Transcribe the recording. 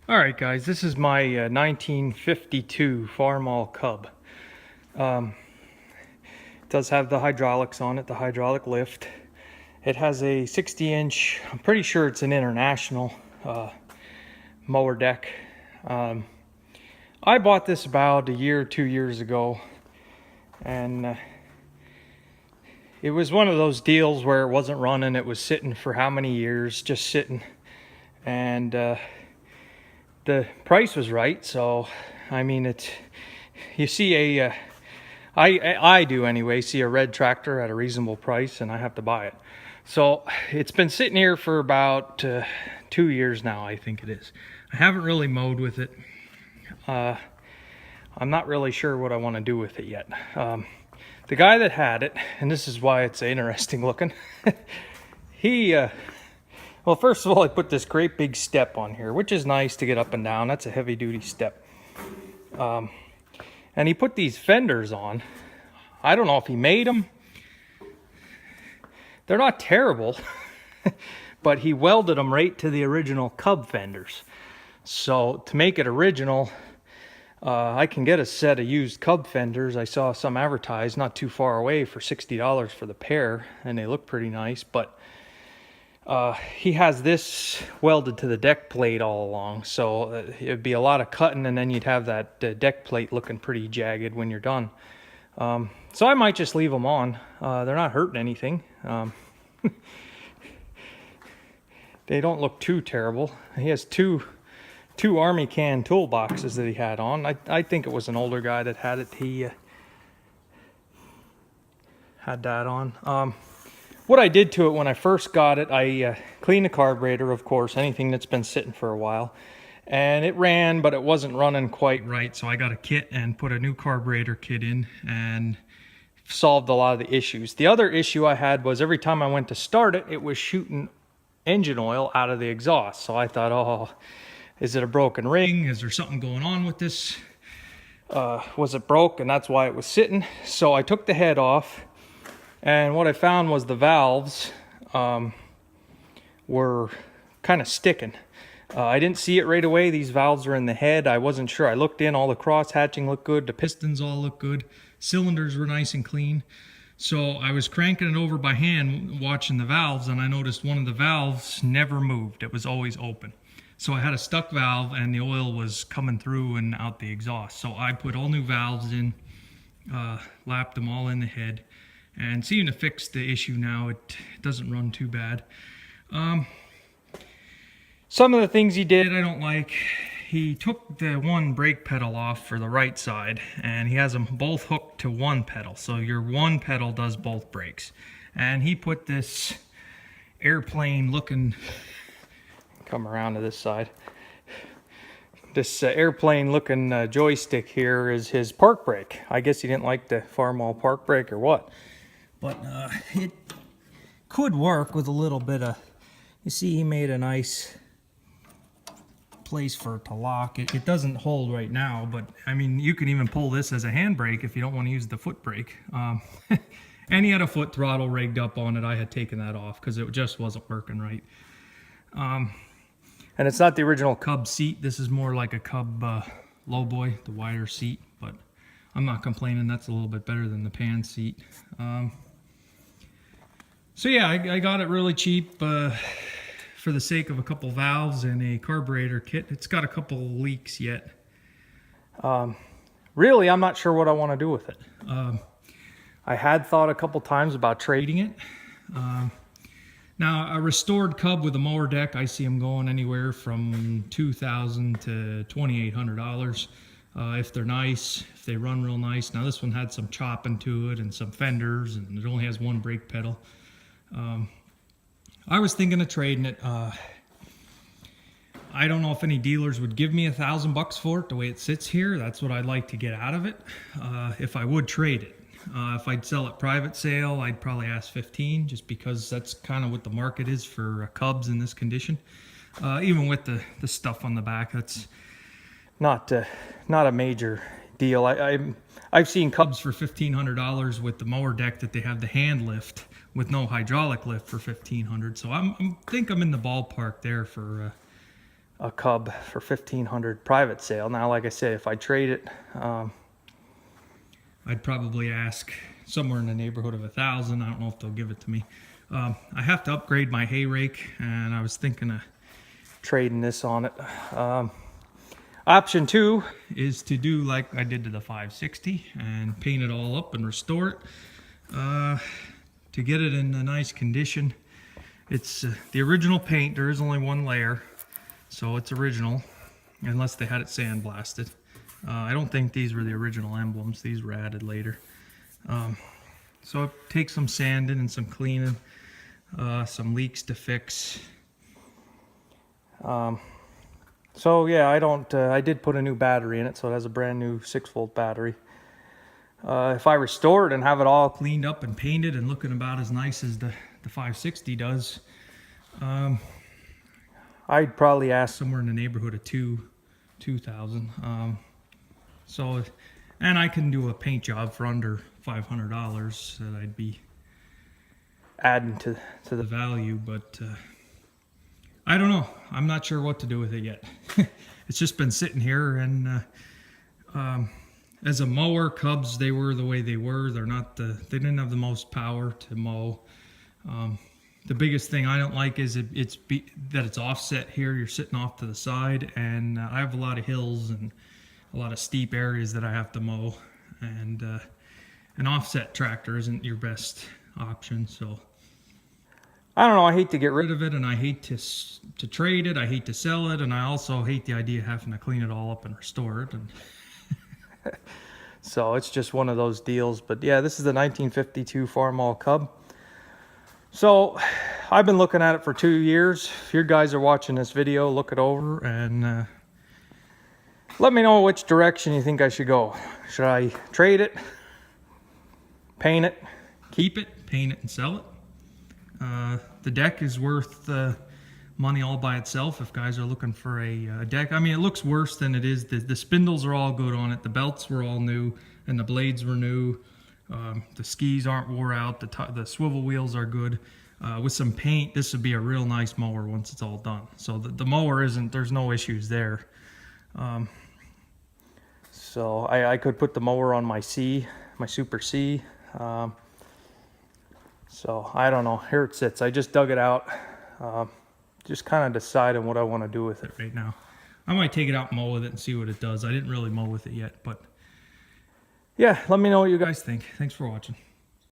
Alright guys, this is my 1952 Farmall Cub. It does have the hydraulics on it, the hydraulic lift. It has a 60-inch, I'm pretty sure it's an international mower deck. I bought this about a year or 2 years ago, and it was one of those deals where it wasn't running. It was sitting for how many years, just sitting, and the price was right. So I mean, it's, you see a I do anyway, see a red tractor at a reasonable price and I have to buy it. So it's been sitting here for about 2 years now, I think it is. I haven't really mowed with it. I'm not really sure what I want to do with it yet. The guy that had it, and this is why it's interesting looking, he well, first of all, I put this great big step on here, which is nice to get up and down. That's a heavy duty step. And he put these fenders on. I don't know if he made them. They're not terrible, but he welded them right to the original Cub fenders. So to make it original, I can get a set of used Cub fenders. I saw some advertised not too far away for $60 for the pair, and they look pretty nice, but he has this welded to the deck plate all along, so it'd be a lot of cutting, and then you'd have that deck plate looking pretty jagged when you're done. So I might just leave them on. They're not hurting anything. They don't look too terrible. He has two army can toolboxes that he had on. I think it was an older guy that had it. He had that on. What I did to it when I first got it, I cleaned the carburetor, of course, anything that's been sitting for a while. And it ran, but it wasn't running quite right. So I got a kit and put a new carburetor kit in and solved a lot of the issues. The other issue I had was every time I went to start it, it was shooting engine oil out of the exhaust. So I thought, oh, is it a broken ring? Is there something going on with this? Was it broke? And that's why it was sitting. So I took the head off. And what I found was the valves were kind of sticking. I didn't see it right away. These valves are in the head. I wasn't sure. I looked in, all the cross hatching looked good. The pistons all look good. Cylinders were nice and clean. So I was cranking it over by hand watching the valves, and I noticed one of the valves never moved. It was always open. So I had a stuck valve and the oil was coming through and out the exhaust. So I put all new valves in, lapped them all in the head, and seemed to fix the issue now. It doesn't run too bad. Some of the things he did I don't like. He took the one brake pedal off for the right side, and he has them both hooked to one pedal. So your one pedal does both brakes. And he put this airplane looking, come around to this side. This airplane looking joystick here is his park brake. I guess he didn't like the Farmall park brake or what. But it could work with a little bit of, you see he made a nice place for it to lock. It doesn't hold right now, but I mean, you can even pull this as a handbrake if you don't want to use the foot brake. And he had a foot throttle rigged up on it. I had taken that off because it just wasn't working right. And it's not the original Cub seat. This is more like a Cub lowboy, the wider seat, but I'm not complaining. That's a little bit better than the pan seat. So yeah, I got it really cheap for the sake of a couple valves and a carburetor kit. It's got a couple leaks yet. Really, I'm not sure what I want to do with it. I had thought a couple times about trading it. Now, a restored Cub with a mower deck, I see them going anywhere from $2,000 to $2,800 if they're nice, if they run real nice. Now, this one had some chopping to it and some fenders, and it only has one brake pedal. I was thinking of trading it. I don't know if any dealers would give me $1,000 for it the way it sits here. That's what I'd like to get out of it if I would trade it. If I'd sell it private sale, I'd probably ask 15, just because that's kind of what the market is for Cubs in this condition. Even with the stuff on the back, that's not a major deal. I've seen Cubs for $1,500 with the mower deck that they have the hand lift with no hydraulic lift for $1,500. So I think I'm in the ballpark there for a Cub for $1,500 private sale. Now, like I say, if I trade it, I'd probably ask somewhere in the neighborhood of $1,000. I don't know if they'll give it to me. I have to upgrade my hay rake, and I was thinking of trading this on it. Option 2 is to do like I did to the 560 and paint it all up and restore it. To get it in a nice condition, it's the original paint. There is only one layer, so it's original, unless they had it sandblasted. I don't think these were the original emblems. These were added later. So it takes some sanding and some cleaning, some leaks to fix. So yeah, I did put a new battery in it, so it has a brand new 6-volt battery. If I restore it and have it all cleaned up and painted and looking about as nice as the 560 does, I'd probably ask somewhere in the neighborhood of $2,000. So, and I can do a paint job for under $500 that I'd be adding to the value, but I don't know. I'm not sure what to do with it yet. It's just been sitting here, and as a mower, Cubs, they were the way they were. They didn't have the most power to mow. The biggest thing I don't like is that it's offset here. You're sitting off to the side, and I have a lot of hills and a lot of steep areas that I have to mow, and an offset tractor isn't your best option. So I don't know. I hate to get rid of it, and I hate to trade it. I hate to sell it, and I also hate the idea of having to clean it all up and restore it. And so it's just one of those deals. But yeah, this is the 1952 Farmall Cub. So I've been looking at it for 2 years. If you guys are watching this video, look it over and let me know which direction you think I should go. Should I trade it, paint it, keep it, paint it, and sell it? The deck is worth money all by itself if guys are looking for a deck. I mean, it looks worse than it is. The spindles are all good on it. The belts were all new, and the blades were new. The skis aren't wore out. The swivel wheels are good. With some paint, this would be a real nice mower once it's all done. So the mower there's no issues there. So I could put the mower on my Super C. So I don't know. Here it sits. I just dug it out. Just kind of deciding what I want to do with it right now. I might take it out and mow with it and see what it does. I didn't really mow with it yet, but yeah, let me know what you guys think. Thanks for watching.